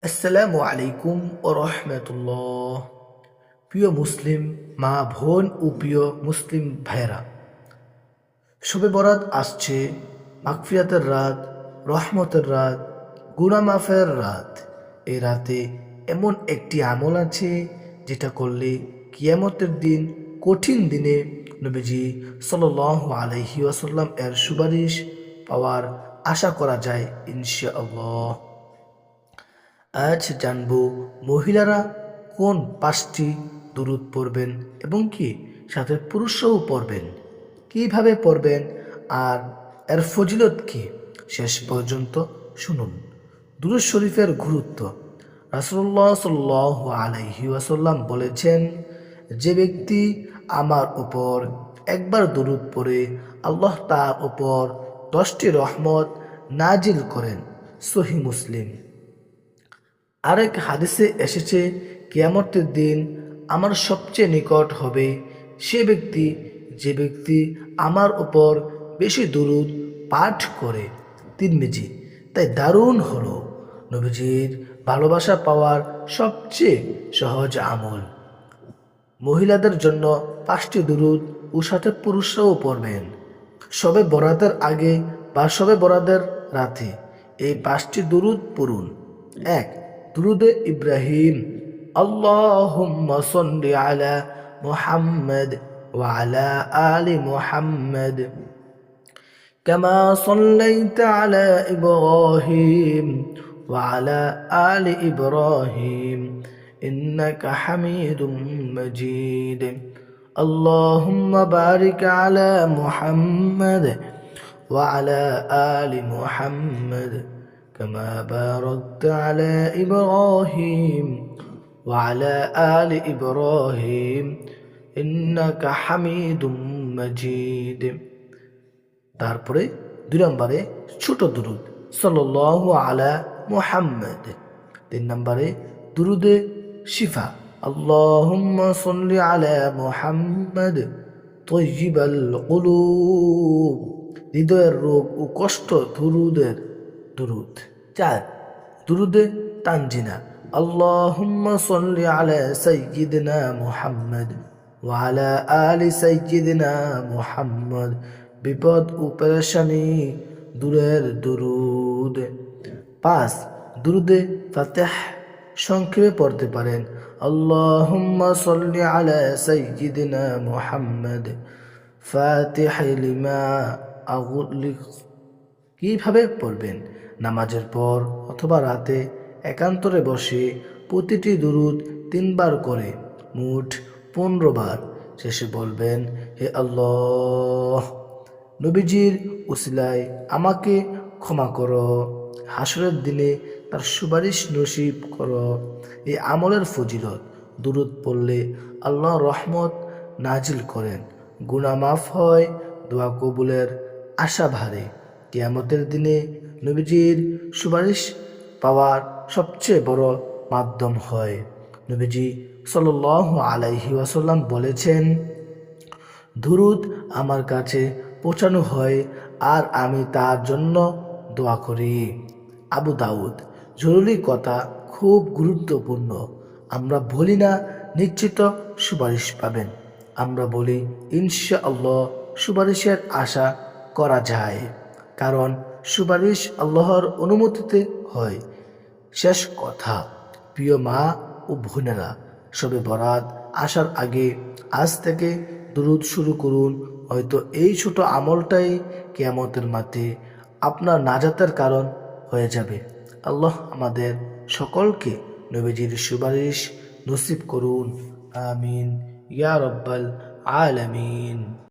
আসসালামু আলাইকুম ও রহমতুল্লাহ। প্রিয় মুসলিম মা বোন ও প্রিয় মুসলিম ভাইরা, শবে বরাত আসছে। মাগফিরাতের রাত, রহমতের রাত, গুনাহ মাফের রাত। এই রাতে এমন একটি আমল আছে যেটা করলে কিয়ামতের দিন, কঠিন দিনে নবীজি সাল্লাল্লাহু আলাইহি ওয়াসাল্লাম এর সুপারিশ পাওয়ার আশা করা যায় ইনশাআল্লাহ। আজ জানবো মহিলারা কোন 5টি দুরূদ পড়বেন এবং কি সাথে পুরুষরাও পড়বেন, কিভাবে পড়বেন আর এর ফজিলত কি। শেষ পর্যন্ত শুনুন। দুরূদ শরীফের গুরুত্ব। রাসূলুল্লাহ সাল্লাল্লাহু আলাইহি ওয়াসাল্লাম বলেছেন, যে ব্যক্তি আমার উপর একবার দুরূদ পড়ে আল্লাহ তার উপর 10টি রহমত নাজিল করেন। সহিহ মুসলিম। আরেক হাদিসে এসেছে, কিয়ামতের দিন আমার সবচেয়ে নিকট হবে সে ব্যক্তি যে ব্যক্তি আমার উপর বেশি দুরূদ পাঠ করে। তিরমিজি। তাই দারুণ হলো নবীজির ভালোবাসা পাওয়ার সবচেয়ে সহজ আমল। মহিলাদের জন্য 5টি দুরূদ ও সাথে পুরুষরাও পড়বেন। শবে বরাতের আগে বা শবে বরাতের রাতে এই 5টি দুরূদ পড়ুন। 1. দুরুদে ইব্রাহিম। আল্লাহুম্মা সাল্লি আলা মুহাম্মাদ ওয়া আলা আলি মুহাম্মাদ কামা সাল্লাইতা আলা ইব্রাহিম ওয়া আলা আলি ইব্রাহিম ইন্নাকা হামিদুম মাজিদ। আল্লাহুম্মা বারিক আলা মুহাম্মাদ ওয়া আলা আলি মুহাম্মাদ كما باركت على إبراهيم وعلى آل إبراهيم إنك حميد مجيد। তারপরে 2 নম্বরে ছোট দুরূদ সাল্লাল্লাহু আলা মুহাম্মদ। 3 নম্বরে দুরুদে শিফা। আল্লাহুম্মা সাল্লি আলা মুহাম্মদ তাইয়িবাল কুলুব। হৃদয়ের রোগ ও কষ্ট দুরুদের দুরুদ। 4. দুরুদে তানজিনা। আল্লাহুম্মা সাল্লি আলা সাইয়্যিদিনা মুহাম্মদ ওয়া আলা আলি সাইয়্যিদিনা মুহাম্মদ। বিপদ ও পেরেশানি দূরের দুরুদ। 5. দুরুদে ফাতিহ। সংক্ষেপে পড়তে পারেন, আল্লাহুম্মা সাল্লি আলা সাইয়্যিদিনা মুহাম্মদ ফাতিহ লিমা আগুলিক। কিভাবে পড়বেন? নামাজের পর অথবা রাতে একান্তরে বসে প্রতিটি দুরূদ 3 বার করে মোট 15 বার। শেষে বলবেন, হে আল্লাহ, নবীজির উসিলায় আমাকে ক্ষমা করো, হাসরের দিনে তার সুপারিশ নসিব করো। এই আমলের ফজিলত। দুরূদ পড়লে আল্লাহ রহমত নাজিল করেন, গুনাহ মাফ হয়, দোয়া কবুলের আশা বাড়ে। কিয়ামতের দিনে নবীজির সুপারিশ পাওয়ার সবচেয়ে বড় মাধ্যম হয়। নবীজি সাল্লাল্লাহু আলাইহি ওয়াসাল্লাম বলেছেন, দুরূদ আমার কাছে পৌঁছানো হয় আর আমি তার জন্য দোয়া করি। আবু দাউদ। জরুরি কথা, খুব গুরুত্বপূর্ণ। আমরা বলি না নিশ্চিত সুপারিশ পাবেন, আমরা বলি ইনশাআল্লাহ সুপারিশের আশা করা যায়, কারণ সুপারিশ আল্লাহর অনুমতিতে হয়। শেষ কথা, প্রিয় মা ও বোনেরা, শবে বরাত আসার আগে আজ থেকে দুরূদ শুরু করুন। হয়তো এই ছোট আমলটাই কিয়ামতের মাঠে আপনার নাজাতের কারণ হয়ে যাবে। আল্লাহ আমাদের সকলকে নবীজির সুপারিশ নসিব করুন। আমিন ইয়া রাব্বাল আলামিন।